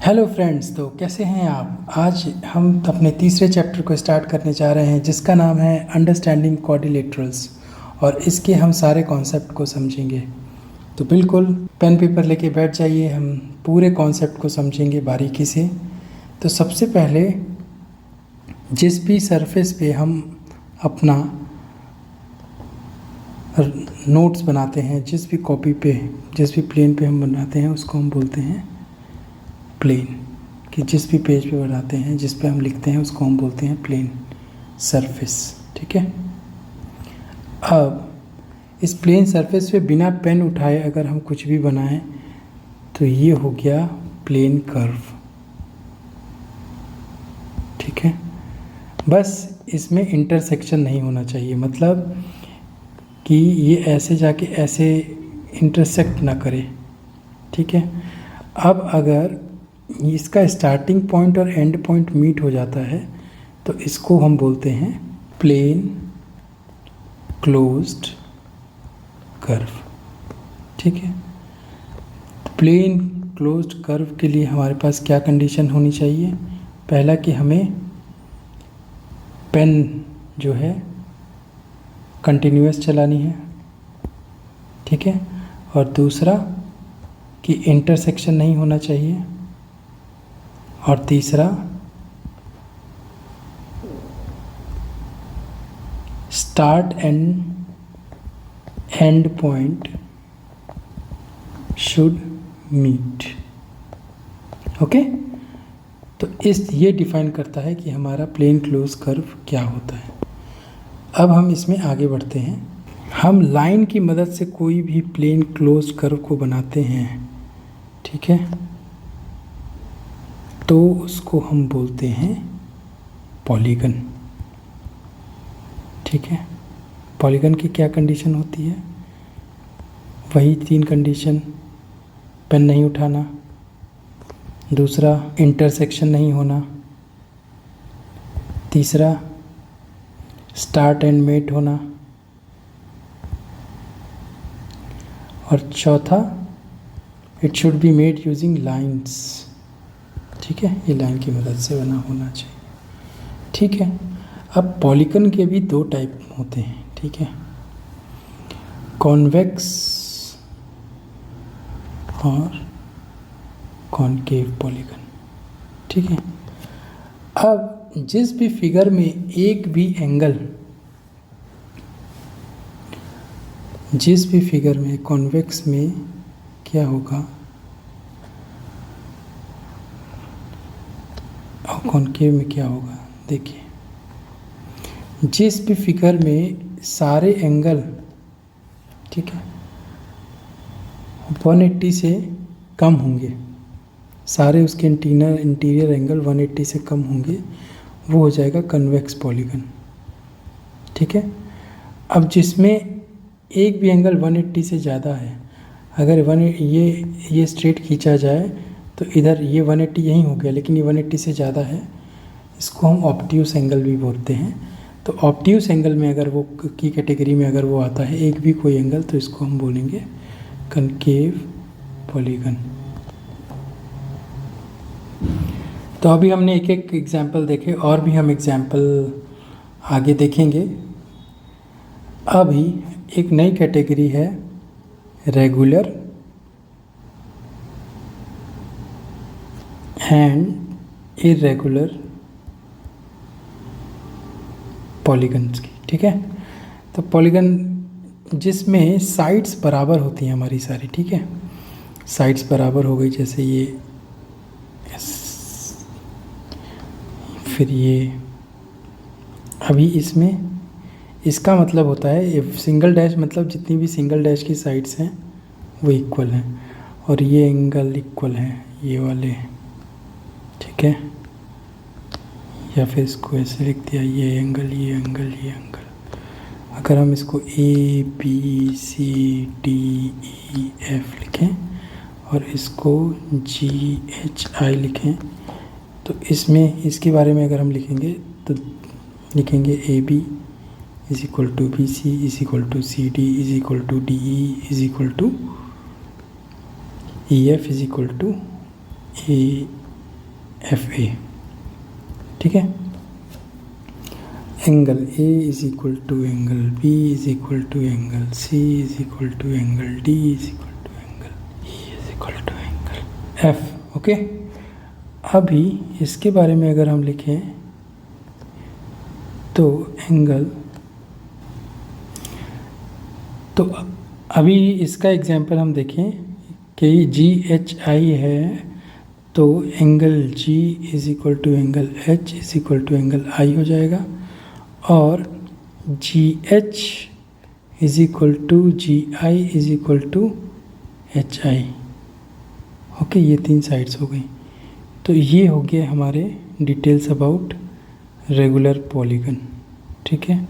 Hello friends, तो कैसे हैं आप। आज हम अपने तीसरे चैप्टर को स्टार्ट करने जा रहे हैं जिसका नाम है अंडरस्टैंडिंग क्वाड्रिलेटरल्स और इसके हम सारे कॉन्सेप्ट को समझेंगे। तो बिल्कुल पेन पेपर लेके बैठ जाइए, हम पूरे कॉन्सेप्ट को समझेंगे बारीकी से। तो सबसे पहले जिस भी सरफेस पे हम अपना नोट्स बनाते हैं, जिस भी कॉपी पे, जिस भी प्लेन पे हम बनाते हैं उसको हम बोलते हैं प्लेन। कि जिस भी पेज पे बनाते हैं, जिस पे हम लिखते हैं उसको हम बोलते हैं प्लेन सरफेस। ठीक है। अब इस प्लेन सरफेस पे बिना पेन उठाए अगर हम कुछ भी बनाएं तो ये हो गया प्लेन कर्व। ठीक है। बस इसमें इंटरसेक्शन नहीं होना चाहिए, मतलब कि ये ऐसे जाके ऐसे इंटरसेक्ट ना करे। ठीक है। अब अगर इसका स्टार्टिंग पॉइंट और एंड पॉइंट मीट हो जाता है तो इसको हम बोलते हैं प्लेन क्लोज्ड कर्व। ठीक है। प्लेन क्लोज्ड कर्व के लिए हमारे पास क्या कंडीशन होनी चाहिए। पहला कि हमें पेन जो है कंटिन्यूअस चलानी है। ठीक है। और दूसरा कि इंटरसेक्शन नहीं होना चाहिए। और तीसरा start and end point should meet. Okay. तो ये डिफाइन करता है कि हमारा प्लेन क्लोज कर्व क्या होता है। अब हम इसमें आगे बढ़ते हैं। हम लाइन की मदद से कोई भी प्लेन क्लोज कर्व को बनाते हैं। ठीक है। तो उसको हम बोलते हैं पॉलीगन। ठीक है। पॉलीगन की क्या कंडीशन होती है। वही 3 कंडीशन, पेन नहीं उठाना, दूसरा इंटरसेक्शन नहीं होना, तीसरा स्टार्ट एंड मेट होना, और चौथा it should be made using lines. ठीक है। ये लाइन की मदद से बना होना चाहिए। ठीक है। अब पॉलीगन के भी 2 टाइप होते हैं। ठीक है। कॉन्वेक्स और कॉनकेव पॉलीगन। ठीक है। अब जिस भी फिगर में एक भी एंगल, जिस भी फिगर में कॉन्वेक्स में क्या होगा और कॉनकेव में क्या होगा, देखिए जिस भी फिगर में सारे एंगल, ठीक है, 180 से कम होंगे, सारे उसके इंटीरियर एंगल 180 से कम होंगे, वो हो जाएगा कन्वेक्स पॉलीगन। ठीक है। अब जिसमें एक भी एंगल 180 से ज़्यादा है, अगर ये स्ट्रेट खींचा जाए तो इधर ये 180 यहीं हो गया, लेकिन ये 180 से ज़्यादा है, इसको हम ऑब्ट्यूस एंगल भी बोलते हैं। तो ऑब्ट्यूस एंगल में अगर वो की कैटेगरी में अगर वो आता है एक भी कोई एंगल, तो इसको हम बोलेंगे कनकेव पॉलीगन। तो अभी हमने एक एक एग्जाम्पल देखे, और भी हम एग्जाम्पल आगे देखेंगे। अभी एक नई कैटेगरी है रेगुलर एंड इरेगुलर पॉलीगन्स की। ठीक है। तो पॉलीगन जिसमें साइड्स बराबर होती हैं हमारी सारी। ठीक है। साइड्स बराबर हो गई, जैसे ये, फिर ये। अभी इसमें इसका मतलब होता है सिंगल डैश, मतलब जितनी भी सिंगल डैश की साइड्स हैं वो इक्वल हैं, और ये एंगल इक्वल हैं ये वाले। ठीक है। या फिर इसको ऐसे लिख दिया, ये एंगल, ये एंगल, ये एंगल। अगर हम इसको ABCDEF लिखें और इसको GHI लिखें, तो इसमें इसके बारे में अगर हम लिखेंगे तो लिखेंगे AB is equal to BC is equal to CD is equal to DE is equal to EF is equal to FA, ठीक है। Angle A is equal to angle B is equal to angle C is equal to angle D is equal to angle E is equal to angle F, okay. अभी इसके बारे में अगर हम लिखें तो एंगल, तो अभी इसका एग्जांपल हम देखें कि GHI है, तो angle G is equal to angle H is equal to angle I हो जाएगा, और GH is equal to GI is equal to HI, okay. ये 3 साइड्स हो गई। तो ये हो गया हमारे डिटेल्स अबाउट रेगुलर पॉलीगन, ठीक है।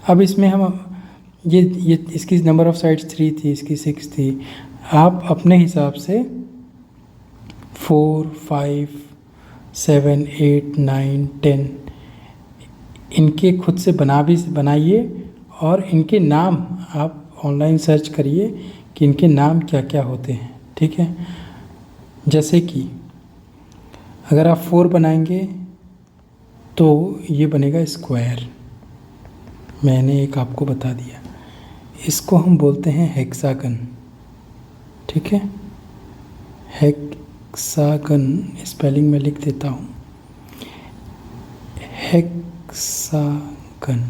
अब इसमें हम ये इसकी नंबर ऑफ़ साइड्स 3 थी, इसकी 6 थी। आप अपने हिसाब से 4, 5, 7, 8, 9, 10 इनके खुद से बनाइए, और इनके नाम आप ऑनलाइन सर्च करिए कि इनके नाम क्या क्या होते हैं, ठीक है। जैसे कि अगर आप 4 बनाएंगे तो ये बनेगा स्क्वायर, मैंने एक आपको बता दिया। इसको हम बोलते हैं हेक्सागन, ठीक है। हेक्सागन स्पेलिंग में लिख देता हूँ, हेक्सागन।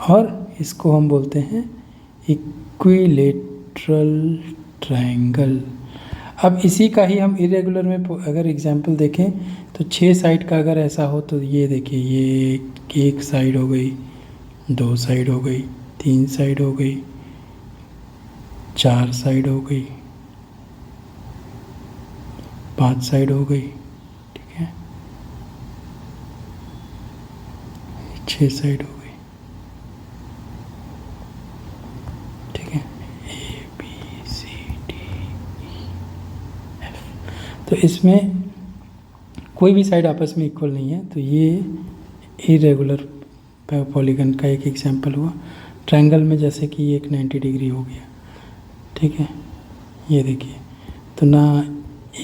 और इसको हम बोलते हैं इक्विलेटरल ट्रायंगल। अब इसी का ही हम इरेगुलर में अगर एग्जांपल देखें तो 6 साइड का अगर ऐसा हो तो ये देखिए, ये एक साइड हो गई, 2 साइड हो गई, 3 साइड हो गई, 4 साइड हो गई, 5 साइड हो गई, ठीक है, 6 साइड हो गई, ठीक है, ABCDEF। तो इसमें कोई भी साइड आपस में इक्वल नहीं है, तो ये इरेगुलर पॉलीगन का एक एग्जांपल हुआ। ट्रायंगल में जैसे कि ये एक 90 डिग्री हो गया, ठीक है, ये देखिए। तो ना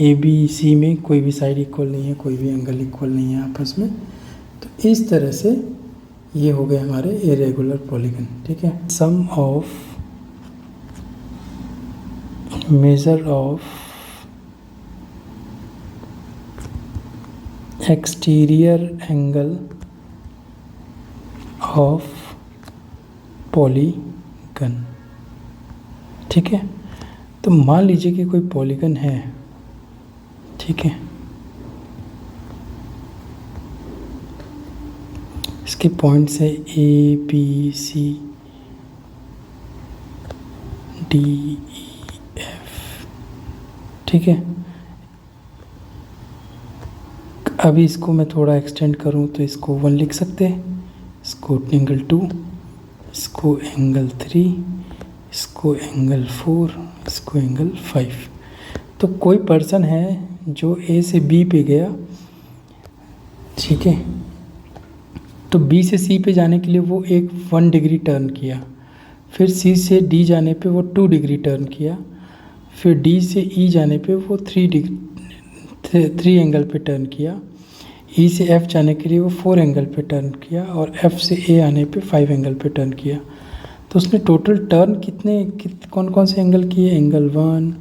ABC में कोई भी साइड इक्वल नहीं है, कोई भी एंगल इक्वल नहीं है आपस में। तो इस तरह से ये हो गए हमारे इरेगुलर पॉलीगन, ठीक है। Sum of measure of exterior angle of polygon, ठीक है। तो मान लीजिए कि कोई पॉलीगन है, ठीक है, इसके पॉइंट्स है ABCDEF, ठीक है। अभी इसको मैं थोड़ा एक्सटेंड करूं तो इसको 1 लिख सकते हैं, इसको एंगल 2, इसको एंगल 3, इसको एंगल 4, इसको एंगल 5। तो कोई पर्सन है जो A से B पे गया, ठीक है, तो B से C पे जाने के लिए वो एक 1 डिग्री टर्न किया, फिर C से D जाने पे वो 2 डिग्री टर्न किया, फिर D से E जाने पे वो 3 एंगल पे टर्न किया, E से F जाने के लिए वो 4 एंगल पे टर्न किया, और F से A आने पे 5 एंगल पे टर्न किया। तो उसने टोटल टर्न कौन कौन से एंगल किए? Angle 1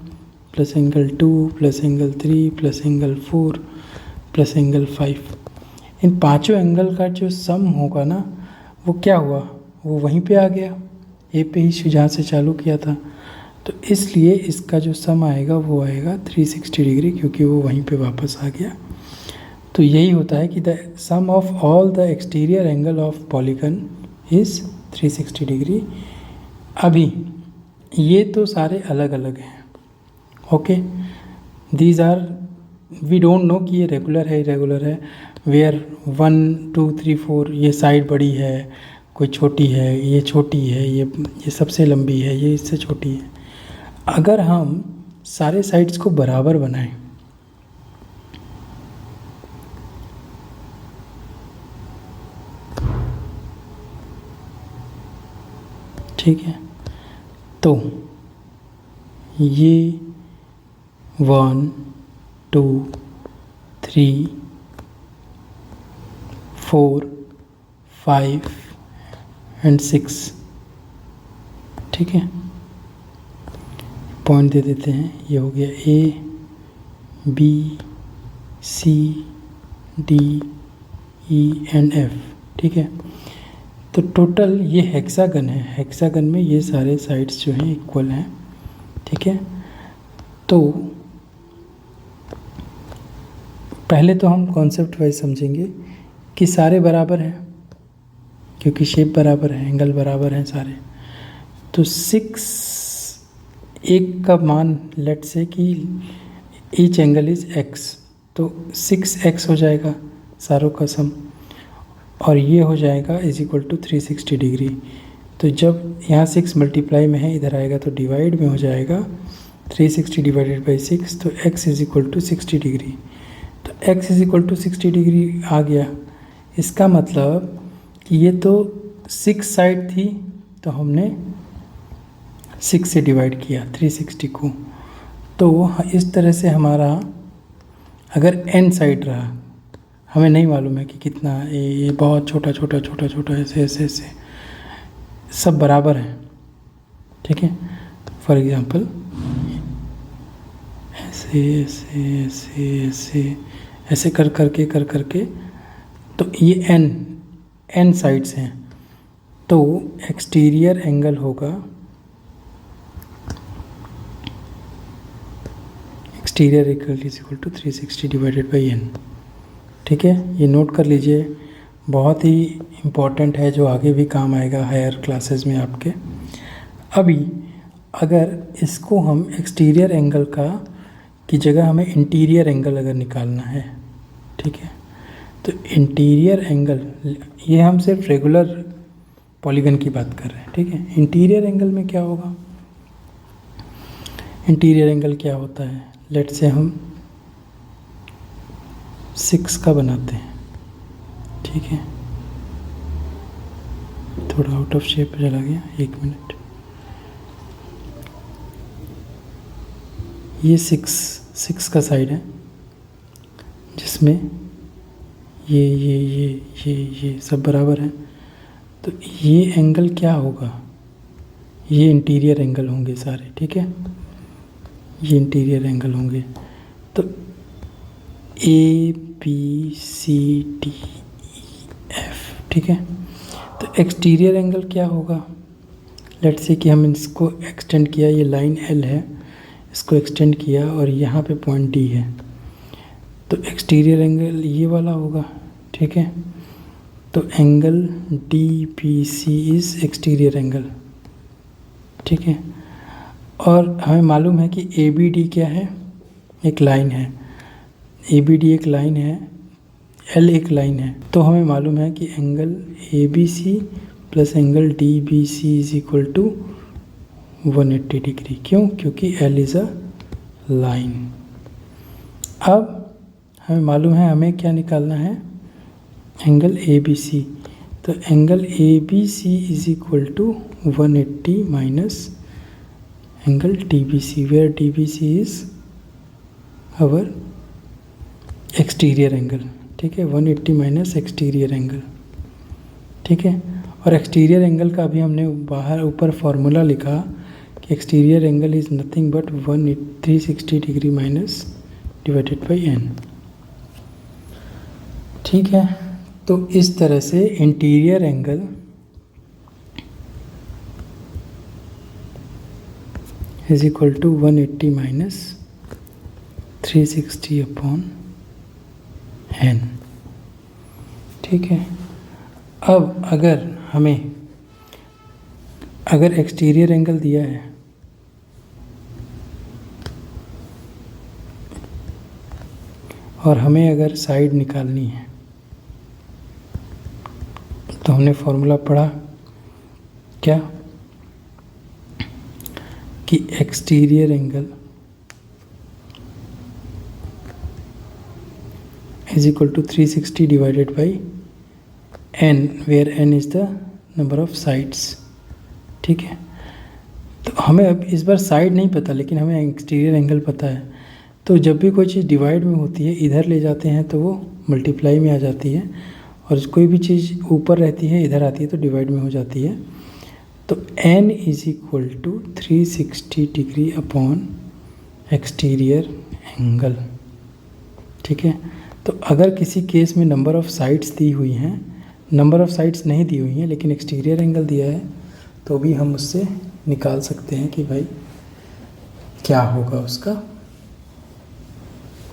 plus angle 2 plus angle 3 plus angle 4 plus angle 5। इन पांचों एंगल का जो सम होगा ना, वो क्या हुआ, वो वहीं पे आ गया, ए पे ही जहाँ से चालू किया था। तो इसलिए इसका जो सम आएगा वो आएगा 360 डिग्री, क्योंकि वो वहीं पे वापस आ गया। तो यही होता है कि the sum of all the exterior angle of polygon is 360 degree. अभी ये तो सारे अलग अलग हैं, ओके। These are, we don't know कि ये रेगुलर है इरेगुलर है। वेयर 1 2 3 4 ये साइड बड़ी है, कोई छोटी है, ये छोटी है, ये सबसे लंबी है, ये इससे छोटी है। अगर हम सारे साइड्स को बराबर बनाएं, ठीक है, तो ये 1 2 3 4, 5 एंड 6। ठीक है, पॉइंट दे देते हैं। ये हो गया A, B, C, D, E and F। ठीक है, तो टोटल ये हेक्सागन है। हेक्सागन में ये सारे साइड्स जो हैं इक्वल हैं। ठीक है, तो पहले तो हम कॉन्सेप्ट वाइज समझेंगे कि सारे बराबर हैं, क्योंकि शेप बराबर है, एंगल बराबर हैं सारे। तो 6 एक का मान लेट से कि ईच एंगल इज x, तो 6x हो जाएगा सारों का सम, और ये हो जाएगा इज इक्वल टू 360 डिग्री। तो जब यहाँ 6 मल्टीप्लाई में है, इधर आएगा तो डिवाइड में हो जाएगा 360 डिवाइडेड बाई 6, तो x is equal to 60 degree. तो x is equal to 60 degree आ गया। इसका मतलब कि ये तो 6 साइड थी, तो हमने 6 से डिवाइड किया 360 को। तो इस तरह से हमारा अगर n साइड रहा, हमें नहीं मालूम है कि कितना, ये बहुत छोटा छोटा छोटा छोटा ऐसे ऐसे ऐसे सब बराबर है। ठीक है, फॉर एग्ज़ाम्पल ऐसे ऐसे ऐसे ऐसे ऐसे कर करके तो ये n साइड्स हैं। तो एक्सटीरियर एंगल होगा, exterior angle is equal to 360 divided by n। ठीक है, ये नोट कर लीजिए, बहुत ही इम्पॉर्टेंट है, जो आगे भी काम आएगा हायर क्लासेस में आपके। अभी अगर इसको हम एक्सटीरियर एंगल का की जगह हमें इंटीरियर एंगल अगर निकालना है, ठीक है, तो इंटीरियर एंगल, ये हम सिर्फ रेगुलर पॉलीगन की बात कर रहे हैं। ठीक है, इंटीरियर एंगल में क्या होगा, इंटीरियर एंगल क्या होता है, लेट से हम 6 का बनाते हैं। ठीक है, थोड़ा आउट ऑफ शेप चला गया, 1 मिनट। ये 6 का साइड है, जिसमें ये सब बराबर है। तो ये एंगल क्या होगा, ये इंटीरियर एंगल होंगे सारे। ठीक है, ये इंटीरियर एंगल होंगे। तो ABCDEF। ठीक है, तो एक्सटीरियर एंगल क्या होगा, लेट से कि हम इसको एक्सटेंड किया, ये लाइन L है, इसको एक्सटेंड किया और यहाँ पे पॉइंट D है, तो एक्सटीरियर एंगल ये वाला होगा। ठीक है, तो angle DBC is exterior angle. ठीक है, और हमें मालूम है कि ABD क्या है, एक लाइन है, ABD एक लाइन है, L एक लाइन है। तो हमें मालूम है कि angle ABC plus angle DBC is equal to 180 degree. क्यों, क्योंकि L इज़ अ लाइन। अब हमें मालूम है हमें क्या निकालना है, एंगल ABC। तो angle ABC is equal to 180 minus angle DBC, where DBC is our exterior angle. ठीक है, 180 माइनस एक्सटीरियर एंगल। ठीक है, और एक्सटीरियर एंगल का अभी हमने बाहर ऊपर फॉर्मूला लिखा कि exterior angle is nothing but 360 degree minus divided by n। ठीक है, तो इस तरह से interior angle is equal to 180 minus 360 upon n। ठीक है, अब अगर एक्सटीरियर एंगल दिया है और हमें अगर साइड निकालनी है, तो हमने फॉर्मूला पढ़ा क्या कि exterior angle is equal to 360 divided by n, where n is the number of sides. ठीक है, तो हमें अब इस बार साइड नहीं पता, लेकिन हमें एक्सटीरियर एंगल पता है। तो जब भी कोई चीज़ डिवाइड में होती है, इधर ले जाते हैं तो वो मल्टीप्लाई में आ जाती है, और कोई भी चीज़ ऊपर रहती है इधर आती है तो डिवाइड में हो जाती है। तो n is equal to 360 degree upon exterior angle. ठीक है, तो अगर किसी केस में नंबर ऑफ़ साइड्स दी हुई हैं, नंबर ऑफ़ साइड्स नहीं दी हुई हैं लेकिन एक्सटीरियर एंगल दिया है, तो भी हम उससे निकाल सकते हैं कि भाई क्या होगा उसका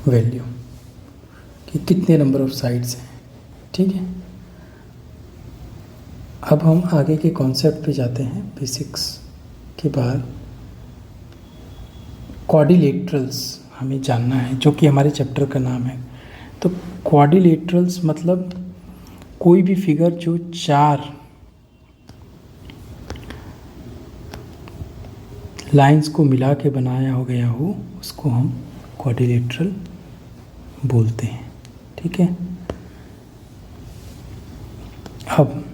वैल्यू, कि कितने नंबर ऑफ़ साइड्स हैं। ठीक है, अब हम आगे के कॉन्सेप्ट पे जाते हैं। बेसिक्स के बाद क्वाड्रिलेटरल्स हमें जानना है, जो कि हमारे चैप्टर का नाम है। तो क्वाड्रिलेटरल्स मतलब कोई भी फिगर जो 4 लाइंस को मिला के बनाया हो गया हो, उसको हम क्वाड्रिलेटरल बोलते हैं। ठीक है, अब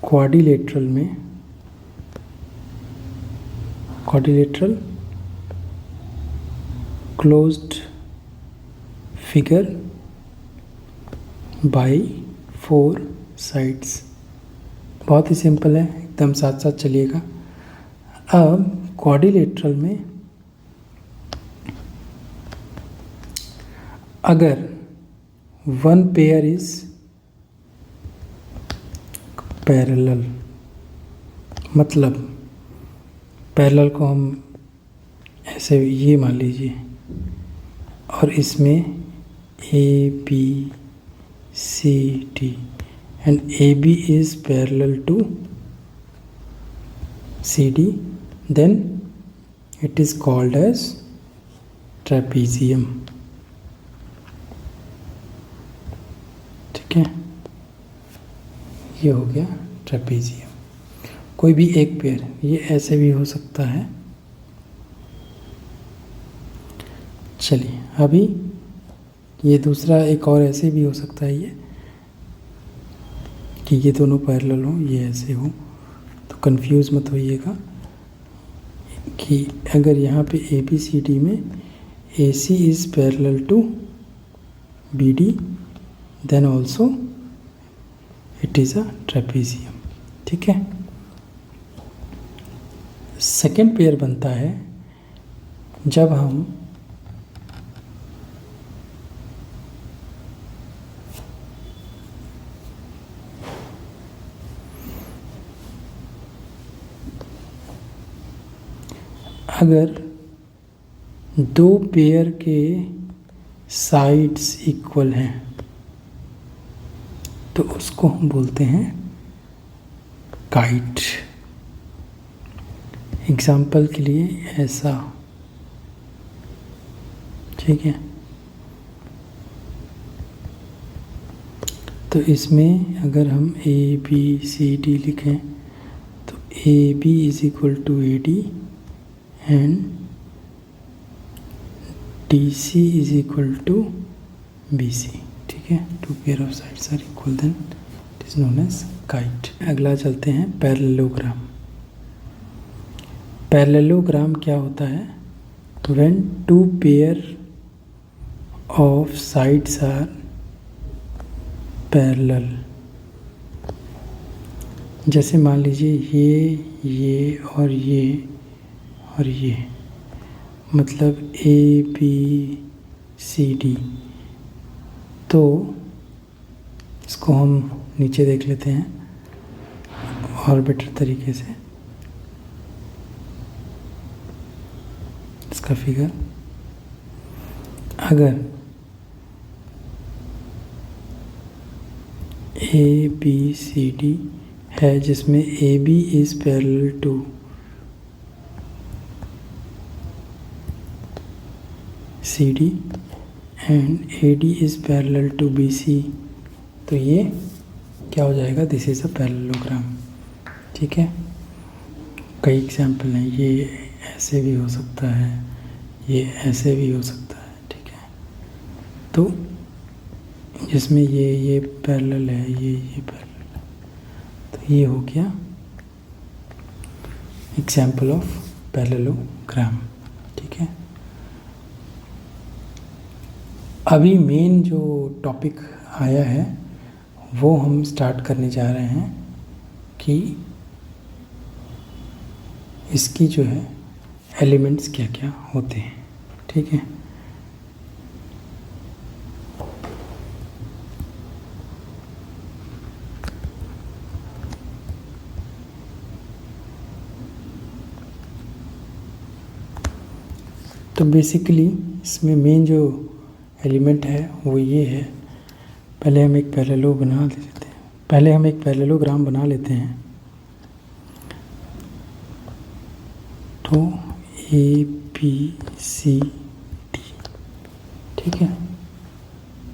quadrilateral closed figure by 4 sides. बहुत ही सिंपल है, एकदम साथ साथ चलिएगा। अब क्वाड्रिलेटरल में अगर वन पेयर इज पैरेलल, मतलब पैरेलल को हम ऐसे ये मान लीजिए, और इसमें A B C D and A B is parallel to C D, then it is called as trapezium। ठीक है, ये हो गया ट्रेपेजियम। कोई भी एक पेयर, ये ऐसे भी हो सकता है। चलिए, अभी ये दूसरा एक और ऐसे भी हो सकता है, ये कि ये दोनों पैरेलल हो, ये ऐसे हो। तो कंफ्यूज मत होइएगा कि अगर यहाँ पे ए बी सी डी में A C is parallel to B D, then also it is a trapezium. ठीक है, सेकेंड पेयर बनता है जब हम अगर 2 पेयर के साइड्स इक्वल हैं तो उसको हम बोलते हैं काइट। एग्जाम्पल के लिए ऐसा, ठीक है। तो इसमें अगर हम ए बी सी डी लिखें तो A B is equal to A D and D C is equal to B C. ठीक है, 2 pair of sides are equal, then it is known as kite. अगला चलते हैं पैरेललोग्राम। पैरेललोग्राम क्या होता है? When 2 pair of sides are parallel. जैसे मान लीजिए ये और ये, मतलब ए बी सी डी। तो इसको हम नीचे देख लेते हैं और बेटर तरीके से। इसका फिगर अगर ए बी सी डी है जिसमें A B is parallel to C D and A D is parallel to B C, तो ये क्या हो जाएगा? This is a parallelogram. ठीक है, कई एग्जाम्पल हैं। ये ऐसे भी हो सकता है, ये ऐसे भी हो सकता है। ठीक है, तो जिसमें ये पैरेलल है, ये पैरेलल है, तो ये हो गया एग्जाम्पल ऑफ पैरेललोग्राम। ठीक है, अभी मेन जो टॉपिक आया है वो हम स्टार्ट करने जा रहे हैं कि इसकी जो है एलिमेंट्स क्या क्या होते हैं। ठीक है, तो बेसिकली इसमें मेन जो एलिमेंट है वो ये है। पहले हम एक पैरेललोग्राम बना लेते हैं। तो ABCD, ठीक है,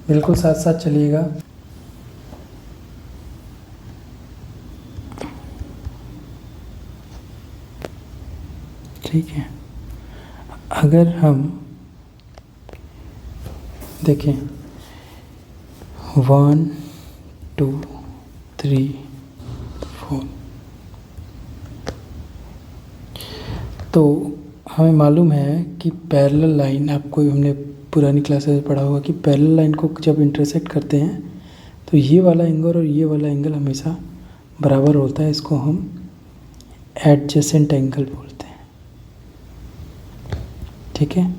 बिल्कुल साथ साथ चलिएगा। ठीक है, अगर हम देखें 1 2 3 4, तो हमें मालूम है कि पैरेलल लाइन, आपको हमने पुरानी क्लासेस में पढ़ा होगा कि पैरेलल लाइन को जब इंटरसेक्ट करते हैं तो ये वाला एंगल और ये वाला एंगल हमेशा बराबर होता है। इसको हम एडजेसेंट एंगल बोलते हैं। ठीक है,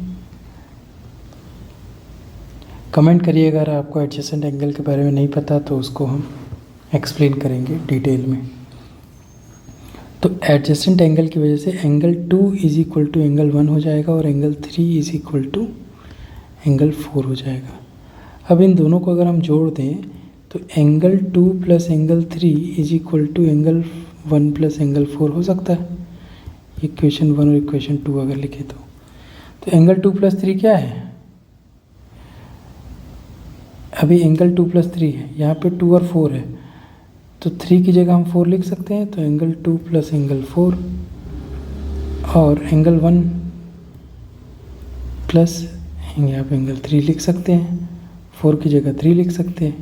कमेंट करिएगा अगर आपको एडजेसेंट एंगल के बारे में नहीं पता, तो उसको हम एक्सप्लेन करेंगे डिटेल में। तो एडजेसेंट एंगल की वजह से angle 2 is equal to angle 1 हो जाएगा और angle 3 is equal to angle 4 हो जाएगा। अब इन दोनों को अगर हम जोड़ दें तो angle 2 plus angle 3 is equal to angle 1 plus angle 4 हो सकता है। इक्वेशन 1 और इक्वेशन 2 अगर लिखे तो एंगल 2 प्लस 3 क्या है? अभी एंगल 2 प्लस 3 है, यहाँ पे 2 और 4 है, तो 3 की जगह हम 4 लिख सकते हैं। तो एंगल 2 प्लस एंगल 4 और एंगल 1 प्लस यहाँ पे एंगल 3 लिख सकते हैं। 4 की जगह 3 लिख सकते हैं,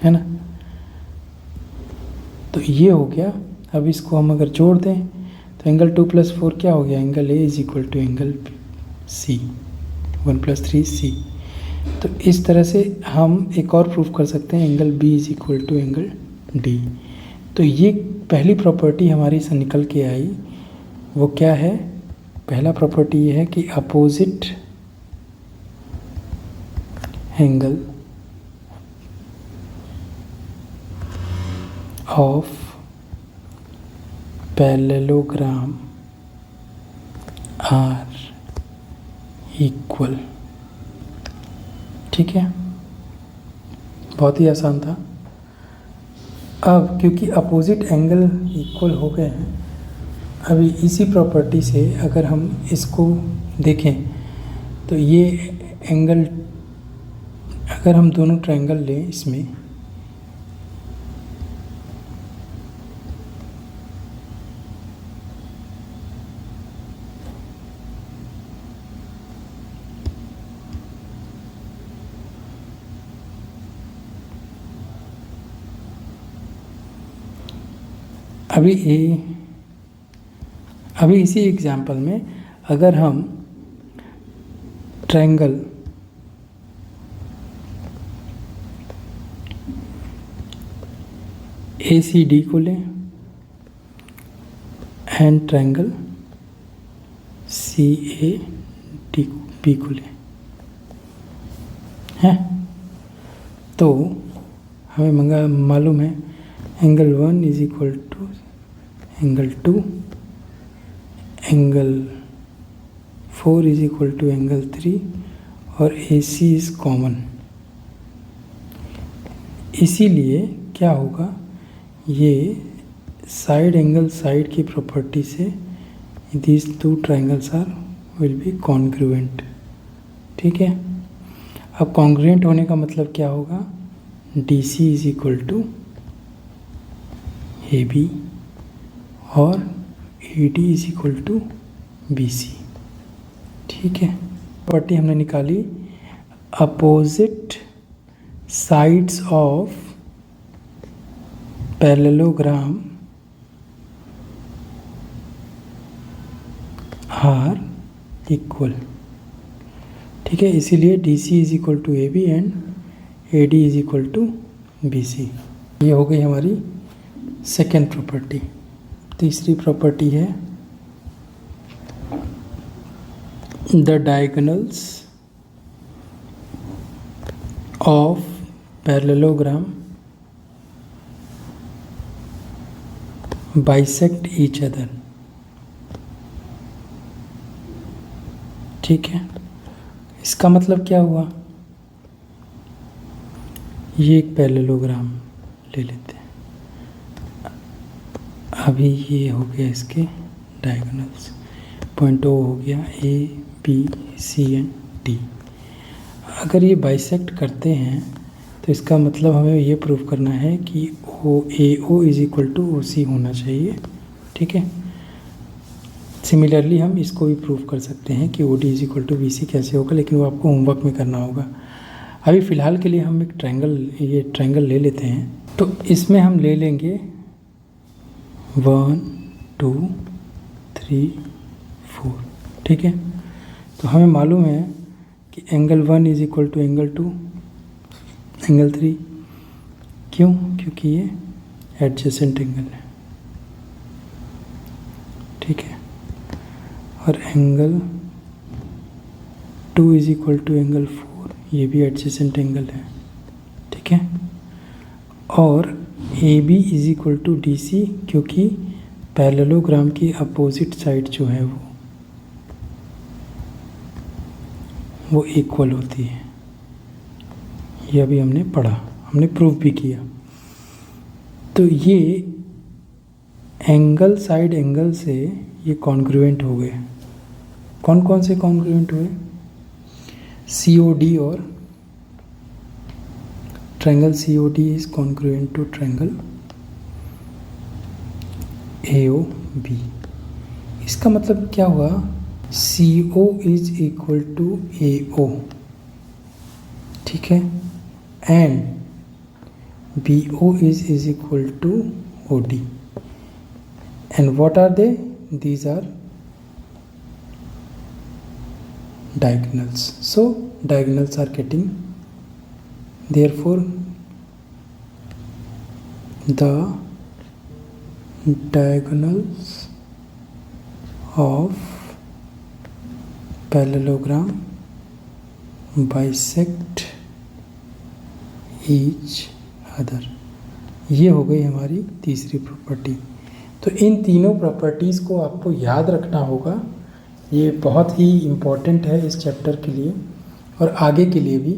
है ना। तो ये हो गया। अब इसको हम अगर जोड़ दें तो एंगल 2 प्लस 4 क्या हो गया? Angle A is equal to angle C, 1 प्लस 3 सी। तो इस तरह से हम एक और प्रूफ कर सकते हैं, angle B is equal to angle D. तो ये पहली प्रॉपर्टी हमारी से निकल के आई। वो क्या है? पहला प्रॉपर्टी ये है कि opposite angle of parallelogram are equal. ठीक है, बहुत ही आसान था। अब क्योंकि अपोजिट एंगल इक्वल हो गए हैं, अभी इसी प्रॉपर्टी से अगर हम इसको देखें तो ये एंगल, अगर हम दोनों ट्रायंगल लें इसमें, अभी इसी एग्जांपल में अगर हम ट्रायंगल ACD को लें एंड ट्रायंगल CADB को लें, हैं, तो हमें मालूम है angle 1 is equal to angle 2, angle 4 is equal to angle 3 और AC इज कॉमन। इसीलिए क्या होगा, ये साइड एंगल साइड की प्रॉपर्टी से these two triangles are will be congruent। ठीक है, अब कॉन्ग्रुएंट होने का मतलब क्या होगा? DC is equal to AB और AD is equal to BC। ठीक है, प्रॉपर्टी हमने निकाली opposite sides of parallelogram are equal. ठीक है, इसीलिए DC is equal to AB and AD is equal to BC। ये हो गई हमारी सेकेंड प्रॉपर्टी। तीसरी प्रॉपर्टी है the diagonals of parallelogram bisect each other. ठीक है, इसका मतलब क्या हुआ, ये एक पैरेललोग्राम ले लेते हैं। अभी ये हो गया इसके डायगोनल्स, पॉइंट ओ हो गया, A B C and D. अगर ये बाइसेक्ट करते हैं तो इसका मतलब हमें ये प्रूव करना है कि O A O is equal to O C होना चाहिए। ठीक है, सिमिलरली हम इसको भी प्रूव कर सकते हैं कि O D is equal to B C कैसे होगा, लेकिन वो आपको होमवर्क में करना होगा। अभी फ़िलहाल के लिए हम एक ट्रायंगल ले लेते हैं। तो इसमें हम ले लेंगे 1 2 3 4। ठीक है, तो हमें मालूम है कि angle 1 is equal to angle 2 angle 3। क्यों? क्योंकि ये एडजेसेंट एंगल है। ठीक है, और angle 2 is equal to angle 4, ये भी एडजेसेंट एंगल है। ठीक है, और A B is equal to D C, क्योंकि पैरेललोग्राम की अपोजिट साइड जो है वो इक्वल होती है। ये अभी हमने पढ़ा, हमने प्रूव भी किया। तो ये एंगल साइड एंगल से ये कॉन्ग्रुएंट हो गए। कौन कौन से कॉन्ग्रुएंट हुए? सी ओ डी और triangle C O D is congruent to triangle A O B. इसका मतलब क्या हुआ? C O is equal to A O. ठीक है, and B O is equal to O D. And what are they? These are diagonals. So diagonals are getting, therefore the diagonals of parallelogram bisect each other। ये हो गई हमारी तीसरी property. तो इन तीनों properties को आपको याद रखना होगा। ये बहुत ही इम्पोर्टेंट है इस चैप्टर के लिए और आगे के लिए भी,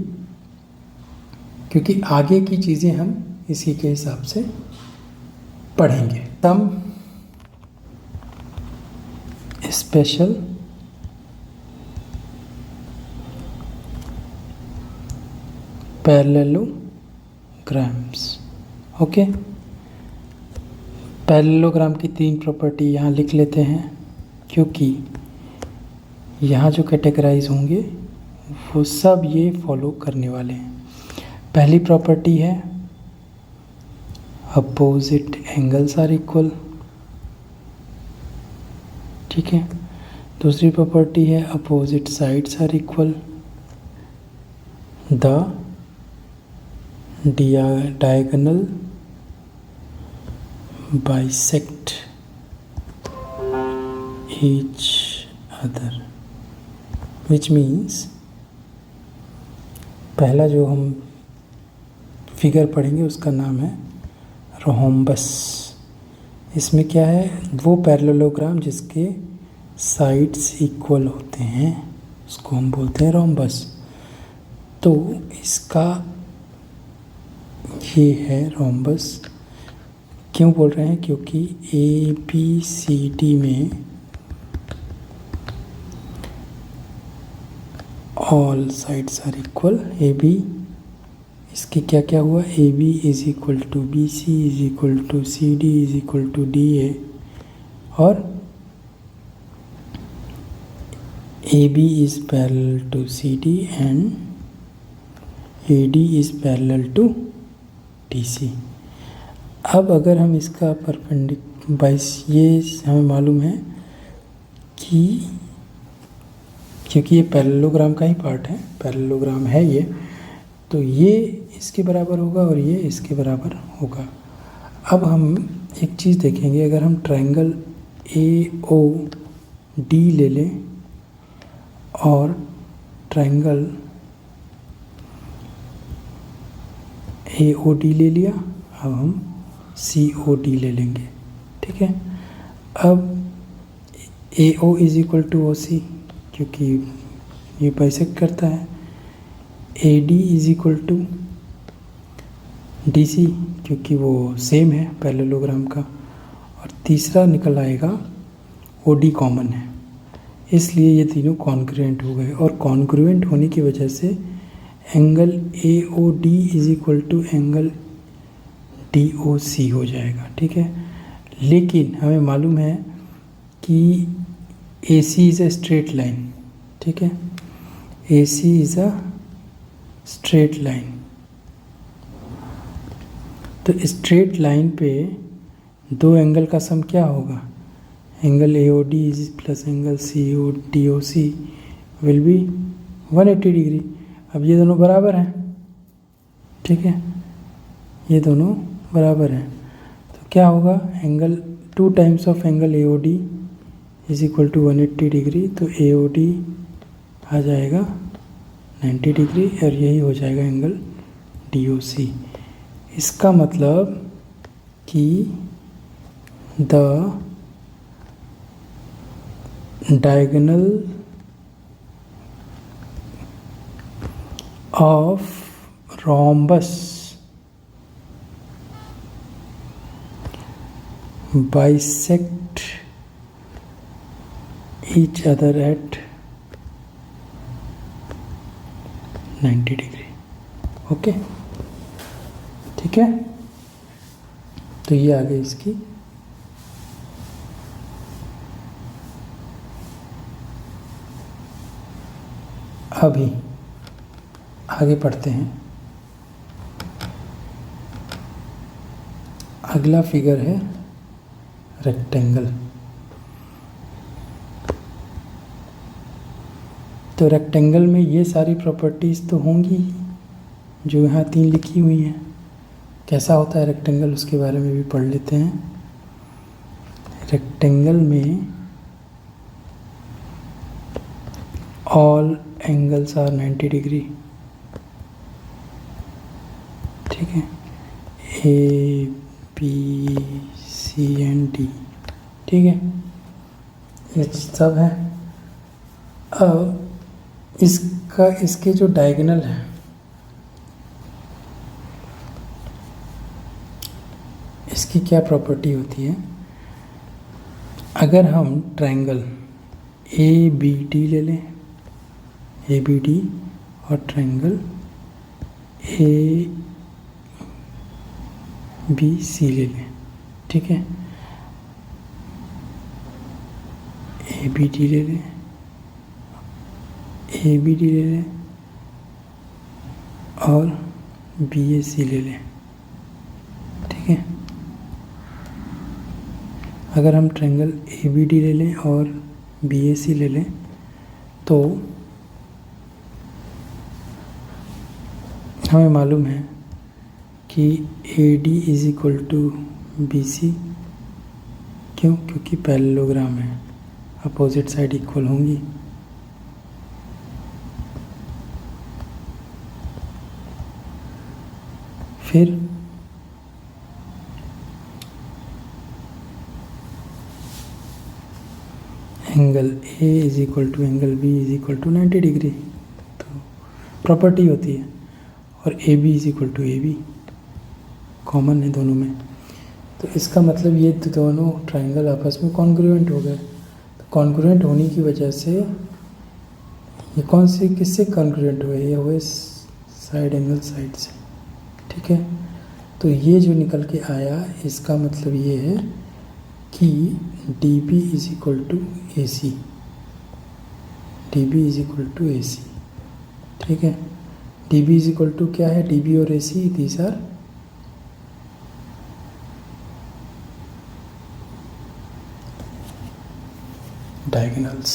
क्योंकि आगे की चीज़ें हम इसी के हिसाब से पढ़ेंगे। Some special parallelograms. Okay, parallelogram की 3 प्रॉपर्टी यहाँ लिख लेते हैं, क्योंकि यहाँ जो कैटेगराइज होंगे वो सब ये फॉलो करने वाले हैं। पहली प्रॉपर्टी है अपोजिट एंगल्स आर इक्वल। ठीक है, दूसरी प्रॉपर्टी है opposite sides are equal. The diagonal bisect each other, which means पहला जो हम फिगर पढ़ेंगे उसका नाम है रोम्बस। इसमें क्या है? वो पैरेललोग्राम जिसके साइड्स इक्वल होते हैं उसको हम बोलते हैं रोम्बस। तो इसका ये है रोम्बस। क्यों बोल रहे हैं? क्योंकि ए बी सी डी में all sides are equal. A B, इसके क्या क्या हुआ? A B is equal to B C is equal to C D is equal to D A, और A B is parallel to C D and A D is parallel to D C. अब अगर हम इसका ये हमें मालूम है कि क्योंकि ये पैरेललोग्राम का ही पार्ट है, पैरेललोग्राम है ये, तो ये इसके बराबर होगा और ये इसके बराबर होगा। अब हम एक चीज़ देखेंगे, अगर हम ट्रायंगल AOD ले लें और ट्रायंगल AOD ले लिया, अब हम COD ले लेंगे, ठीक है। अब AO is equal to OC, क्योंकि ये बाइसेक्ट करता है। AD is equal to DC, क्योंकि वो सेम है पैरेललोग्राम का। और तीसरा निकल आएगा OD कॉमन है, इसलिए ये तीनों कॉन्ग्रुएंट हो गए। और कॉन्ग्रुएंट होने की वजह से angle AOD is equal to angle DOC हो जाएगा, ठीक है। लेकिन हमें मालूम है कि AC is a straight line, ठीक है। AC is a straight line, तो स्ट्रेट लाइन पे दो एंगल का सम क्या होगा? Angle AOD plus angle DOC will be 180 degree. अब ये दोनों बराबर हैं, ठीक है, ये दोनों बराबर हैं, तो क्या होगा? Angle 2 times of angle AOD is equal to 180 degree, तो AOD आ जाएगा 90 डिग्री और यही हो जाएगा एंगल DOC। इसका मतलब कि the diagonal of rhombus bisect each other at 90 degree. Okay, ठीक है, तो ये आ गई इसकी। अभी आगे पढ़ते हैं। अगला फिगर है रेक्टेंगल। तो रेक्टेंगल में ये सारी प्रॉपर्टीज़ तो होंगी जो यहाँ 3 लिखी हुई हैं। कैसा होता है रेक्टेंगल, उसके बारे में भी पढ़ लेते हैं। रेक्टेंगल में ऑल एंगल्स आर 90 डिग्री, ठीक है, A B C and D, ठीक है, ये सब है। अब इसके जो डायगोनल है, इसकी क्या प्रॉपर्टी होती है? अगर हम ट्रायंगल ABD ले लें, ABD और ट्रायंगल ABC ले लें, ठीक है, ABD ले लें, ABD ले लें और BAC ले लें, ठीक है। अगर हम ट्रायंगल ABD ले लें और BAC ले लें तो हमें मालूम है कि AD is equal to BC। क्यों? क्योंकि पैरेललोग्राम है, अपोजिट साइड इक्वल होंगी। फिर angle A is equal to angle B is equal to 90 degree, तो प्रॉपर्टी होती है। और AB is equal to AB common है दोनों में, तो इसका मतलब ये दोनों ट्रायंगल आपस में कॉन्ग्रुएंट हो गए। तो कॉन्ग्रुएंट होने की वजह से ये कौन से किससे कॉन्ग्रुएंट हुए? ये हुए साइड एंगल साइड से, ठीक है। तो ये जो निकल के आया, इसका मतलब ये है कि DB is equal to AC, DB is equal to AC, ठीक है। DB इज इक्वल टू क्या है? DB और AC these are diagonals.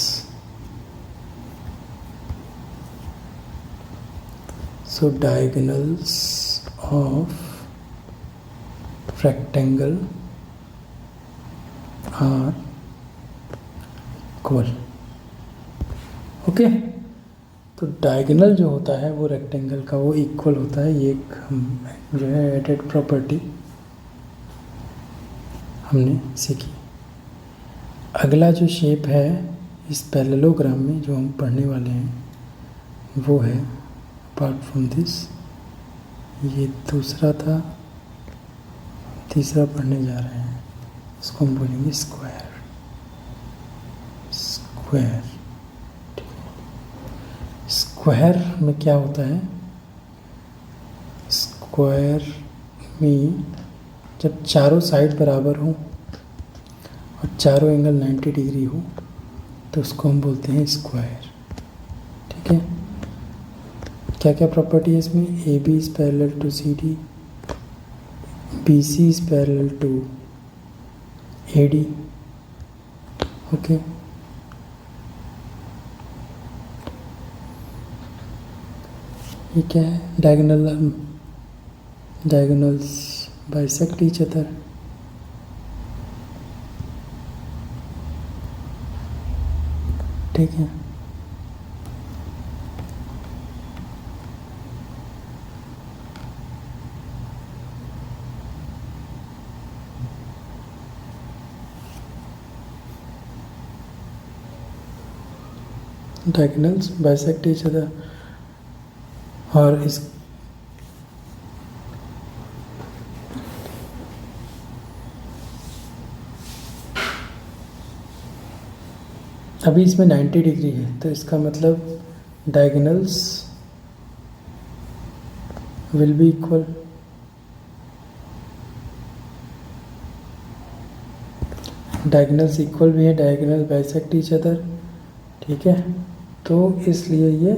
So diagonals of rectangle are equal. Okay, तो डायगोनल जो होता है वो रेक्टेंगल का वो इक्वल होता है। ये एक हम जो है एडेड प्रॉपर्टी हमने सीखी। अगला जो शेप है इस पैरेललोग्राम में जो हम पढ़ने वाले हैं वो है, अपार्ट फ्रॉम दिस, ये दूसरा था, तीसरा पढ़ने जा रहे हैं, इसको हम बोलेंगे स्क्वायर। स्क्वायर, स्क्वायर में क्या होता है, स्क्वायर में जब चारों साइड बराबर हो और चारों एंगल 90 डिग्री हो तो उसको हम बोलते हैं स्क्वायर। ठीक है, क्या क्या प्रॉपर्टी है इसमें, A B is parallel to C D, B C is parallel to A D. Okay, ये क्या है, डायगोनल्स बाइसेक्ट ईच अदर। ठीक है, डायगोनल्स बाइसेक्ट ईच अदर। और इस अभी इसमें 90 डिग्री है तो इसका मतलब diagonals will be equal. Diagonals equal भी है, डायगोनल बाइसेक्ट ईच अदर। ठीक है, तो इसलिए ये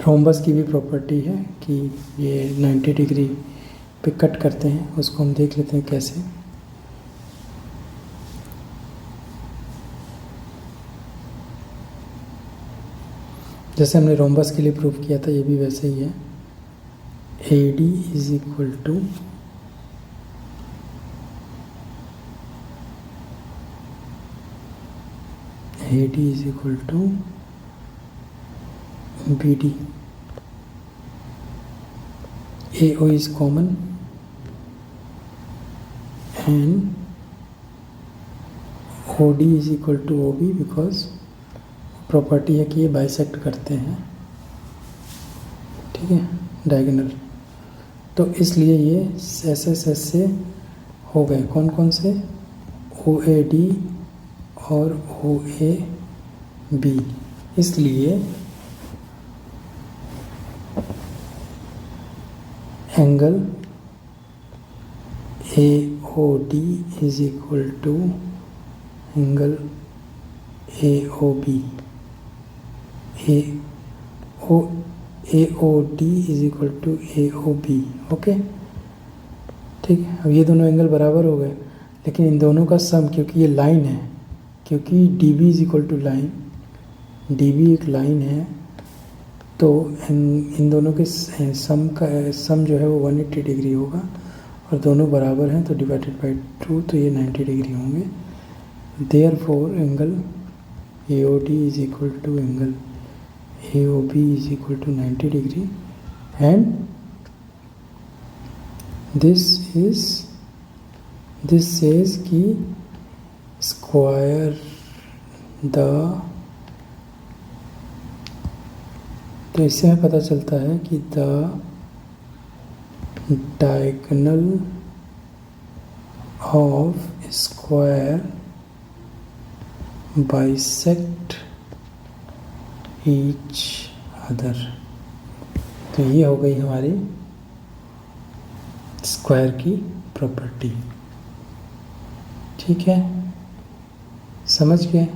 रोम्बस की भी प्रॉपर्टी है कि ये 90 डिग्री पे कट करते हैं। उसको हम देख लेते हैं कैसे। जैसे हमने रोम्बस के लिए प्रूफ किया था, ये भी वैसे ही है। A D is equal to AD is equal to BD. AO is common and OD is equal to OB because property है कि ये बाइसेक्ट करते हैं। ठीक है, डायगोनल, तो इसलिए ये एस से हो गए। कौन कौन से, OAD और OAB। इसलिए angle AOD is equal to angle AOB। AOD is equal to AOB। Okay, ठीक है। अब ये दोनों एंगल बराबर हो गए, लेकिन इन दोनों का सम, क्योंकि ये लाइन है, क्योंकि DB is equal to line, DB एक लाइन है, तो इन दोनों के सम जो है वो 180 डिग्री होगा, और दोनों बराबर हैं तो डिवाइडेड बाई 2, तो ये 90 डिग्री होंगे। Therefore angle AOD is equal to angle AOB is equal to 90 degree, and this says कि स्क्वायर द, तो इससे हमें पता चलता है कि the diagonal of square bisect each other. तो ये हो गई हमारी स्क्वायर की प्रॉपर्टी। ठीक है, समझ गए।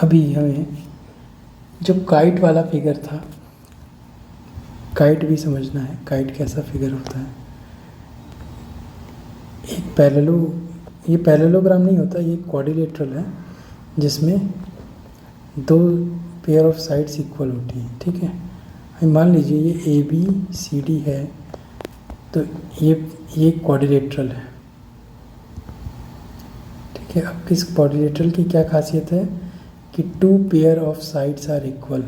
अभी हमें जो काइट वाला फिगर था, काइट भी समझना है, काइट कैसा फिगर होता है। एक ये पैरेललोग्राम नहीं होता, ये क्वाड्रिलेटरल है, जिसमें दो पेयर ऑफ साइड्स इक्वल होती हैं, ठीक है। अब मान लीजिए ये ए बी सी डी है, तो ये क्वाड्रिलेटरल है, ठीक है। अब किस क्वाड्रिलेटरल की क्या खासियत है कि two pair of sides are equal,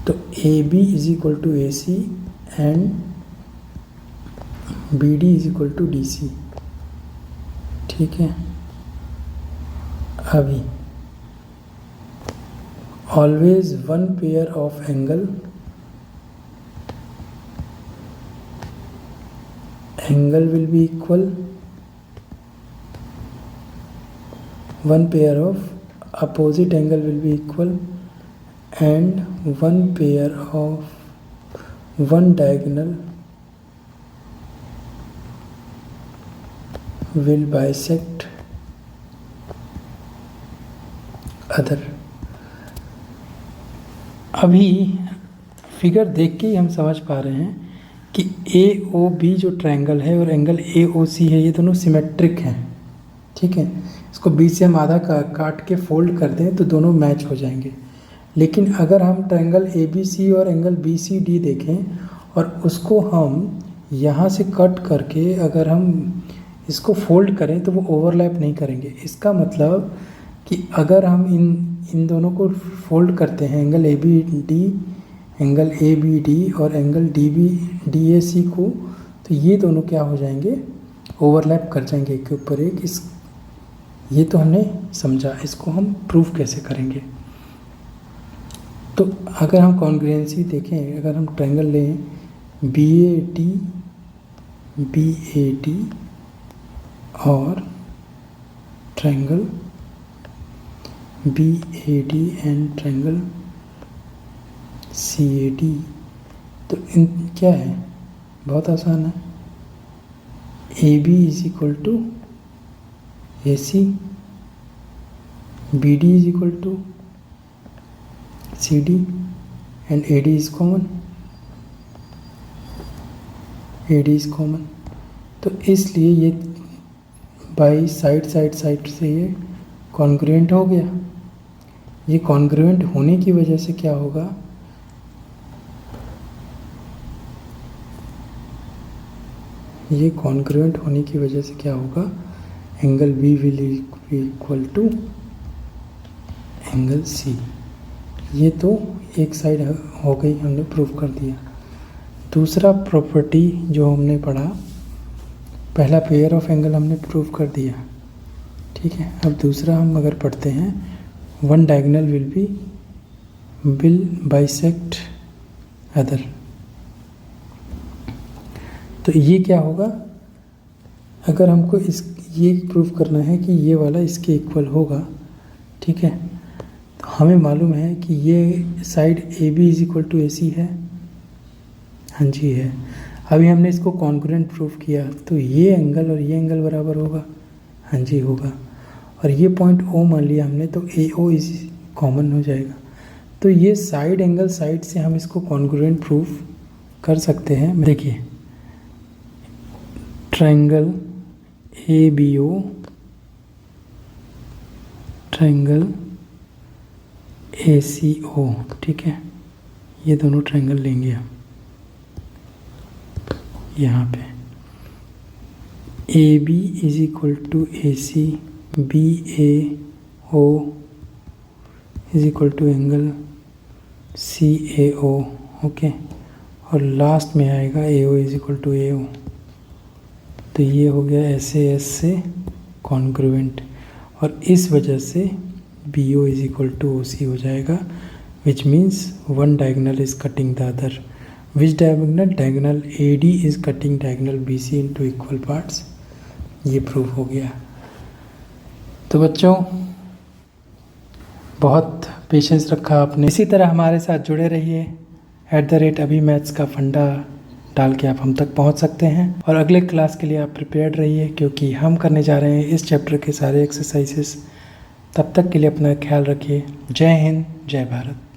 तो A B is equal to A C and B D is equal to D C, ठीक है। अभी always one pair of angle will be equal, one pair of opposite angle will be equal, and one pair of one diagonal will bisect other। अभी figure देख के ही हम समझ पा रहे हैं कि ए ओ बी जो ट्रायंगल है और एंगल ए ओ सी है, ये दोनों सिमेट्रिक हैं, ठीक है। इसको बीच से हम आधा काट के फोल्ड कर दें तो दोनों मैच हो जाएंगे। लेकिन अगर हम ट्रायंगल ए बी सी और एंगल बी सी डी देखें और उसको हम यहाँ से कट करके अगर हम इसको फोल्ड करें तो वो ओवरलैप नहीं करेंगे। इसका मतलब कि अगर हम इन दोनों को फोल्ड करते हैं, angle A B D, angle A B D और angle D B D A C को, तो ये दोनों क्या हो जाएंगे, ओवरलैप कर जाएंगे एक के ऊपर एक। ये तो हमने समझा, इसको हम प्रूफ कैसे करेंगे। तो अगर हम कॉन्ग्रुएंसी देखें, अगर हम ट्रायंगल लें बी ए टी और triangle B A D and triangle C A D, तो इन क्या है, बहुत आसान है। A B is equal to A C, B D is equal to C D and A D is common, A D is common. तो इसलिए ये बाई साइड से ये कॉन्ग्रुएंट हो गया। ये कॉन्ग्रुएंट होने की वजह से क्या होगा, ये कॉन्ग्रुएंट होने की वजह से क्या होगा, angle B will be equal to angle C. ये तो एक साइड हो गई, हमने प्रूफ कर दिया। दूसरा प्रॉपर्टी जो हमने पढ़ा, पहला पेयर ऑफ एंगल हमने प्रूफ कर दिया, ठीक है। अब दूसरा हम अगर पढ़ते हैं, one diagonal will bisect other. तो ये क्या होगा, अगर हमको ये प्रूफ करना है कि ये वाला इसके इक्वल होगा, ठीक है। तो हमें मालूम है कि ये side A B is equal to A C है, हाँ जी है। अभी हमने इसको कॉन्ग्रुएंट प्रूफ किया, तो ये एंगल और ये एंगल बराबर होगा, हाँ जी होगा। और ये पॉइंट ओ मान लिया हमने, तो ए ओ इज कॉमन हो जाएगा। तो ये साइड एंगल साइड से हम इसको कॉन्ग्रुएंट प्रूफ कर सकते हैं। देखिए triangle A B O, triangle A C O, ठीक है। ये दोनों ट्रायंगल लेंगे हम यहाँ पे, A B is equal to A C, B A O is equal to angle C A O, okay. और लास्ट में आएगा A O is equal to A O. तो ये हो गया एस ए एस से कॉन्ग्रुएंट, और इस वजह से B O is equal to O सी हो जाएगा, which means one diagonal is cutting the other. Which diagonal A D is cutting diagonal B C into equal parts. ये प्रूफ हो गया। तो बच्चों बहुत पेशेंस रखा आपने। इसी तरह हमारे साथ जुड़े रहिए। @अभी मैथ्स का फंडा डाल के आप हम तक पहुंच सकते हैं, और अगले क्लास के लिए आप प्रिपेयर्ड रहिए, क्योंकि हम करने जा रहे हैं इस चैप्टर के सारे एक्सरसाइजेस। तब तक के लिए अपना ख्याल रखिए। जय हिंद, जय भारत।